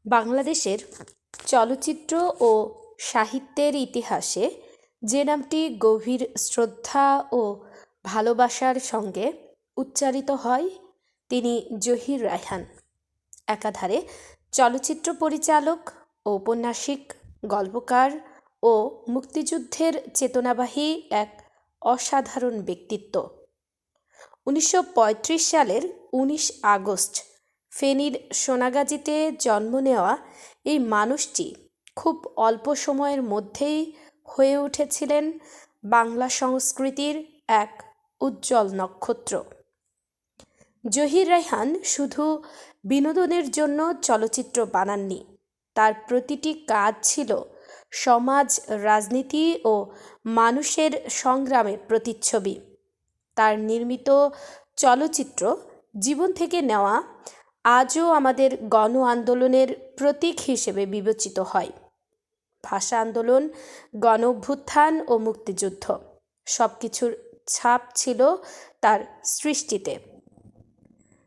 বাংলাদেশের চলচ্চিত্র ও সাহিত্যের ইতিহাসে যে নামটি গভীর শ্রদ্ধা ও ভালোবাসার সঙ্গে উচ্চারিত হয় তিনি জহির রায়হান। একাধারে চলচ্চিত্র পরিচালক, ঔপন্যাসিক, গল্পকার ও মুক্তিযুদ্ধের চেতনাবাহী এক অসাধারণ ব্যক্তিত্ব। 1935 সালের 19 আগস্ট ফেনীর সোনাগাজীতে জন্ম নেওয়া এই মানুষটি খুব অল্প সময়ের মধ্যেই হয়ে উঠেছিলেন বাংলা সংস্কৃতির এক উজ্জ্বল নক্ষত্র। জহির রায়হান শুধু বিনোদনের জন্য চলচ্চিত্র বানাননি, তার প্রতিটি কাজ ছিল সমাজ, রাজনীতি ও মানুষের সংগ্রামের প্রতিচ্ছবি। তার নির্মিত চলচ্চিত্র জীবন থেকে নেওয়া আজও আমাদের গণ আন্দোলনের প্রতীক হিসেবে বিবেচিত হয়। ভাষা আন্দোলন, গণ অভ্যুত্থান ও মুক্তিযুদ্ধ সব কিছুর ছাপ ছিল তার সৃষ্টিতে।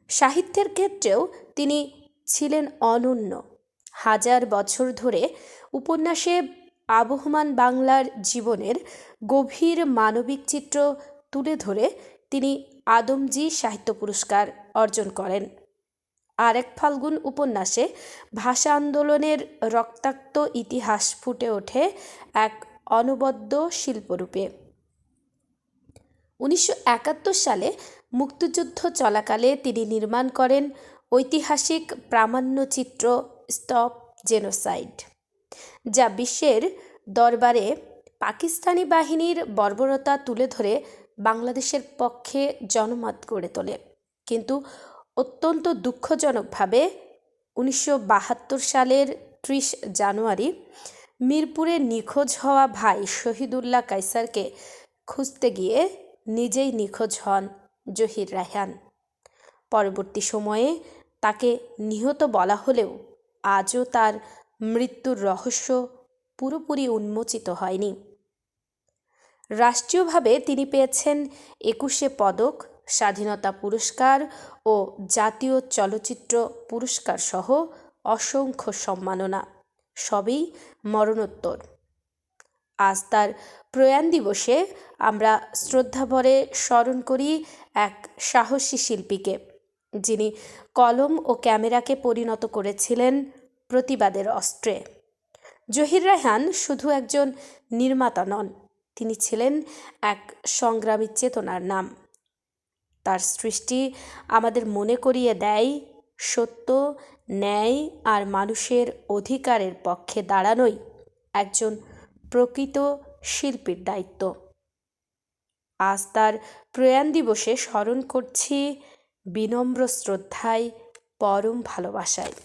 সাহিত্যের ক্ষেত্রেও তিনি ছিলেন অনন্য। হাজার বছর ধরে উপন্যাসে আবহমান বাংলার জীবনের গভীর মানবিক চিত্র তুলে ধরে তিনি আদমজী সাহিত্য পুরস্কার অর্জন করেন। আরেক ফাল্গুন উপন্যাসে ভাষা আন্দোলনের রক্তাক্ত ইতিহাস ফুটে ওঠে এক অনবদ্য শিল্পরূপে। 1971 সালে মুক্তিযুদ্ধ চলাকালে তিনি নির্মাণ করেন ঐতিহাসিক প্রামাণ্যচিত্র স্টপ জেনোসাইড, যা বিশ্বের দরবারে পাকিস্তানি বাহিনীর বর্বরতা তুলে ধরে বাংলাদেশের পক্ষে জনমত গড়ে তোলে। কিন্তু অত্যন্ত দুঃখজনকভাবে 1972 সালের 30 জানুয়ারি মিরপুরে নিখোঁজ হওয়া ভাই শহীদুল্লাহ কায়সারকে খুঁজতে গিয়ে নিজেই নিখোঁজ হন জহির রায়হান। পরবর্তী সময়ে তাকে নিহত বলা হলেও আজও তার মৃত্যুর রহস্য পুরোপুরি উন্মোচিত হয়নি। রাষ্ট্রীয়ভাবে তিনি পেয়েছেন 21 পদক, স্বাধীনতা পুরস্কার ও জাতীয় চলচ্চিত্র পুরস্কার সহ অসংখ্য সম্মাননা, সবই মরণোত্তর। আজ তার প্রয়াণ দিবসে আমরা শ্রদ্ধাভরে স্মরণ করি এক সাহসী শিল্পীকে, যিনি কলম ও ক্যামেরাকে পরিণত করেছিলেন প্রতিবাদের অস্ত্রে। জহির রায়হান শুধু একজন নির্মাতা নন, তিনি ছিলেন এক সংগ্রামী চেতনার নাম। তার সৃষ্টি আমাদের মনে করিয়ে দেয় সত্য, ন্যায় আর মানুষের অধিকারের পক্ষে দাঁড়ানোই একজন প্রকৃত শিল্পীর দায়িত্ব। আজ তার প্রয়াণ দিবসে স্মরণ করছি বিনম্র শ্রদ্ধায়, পরম ভালোবাসায়।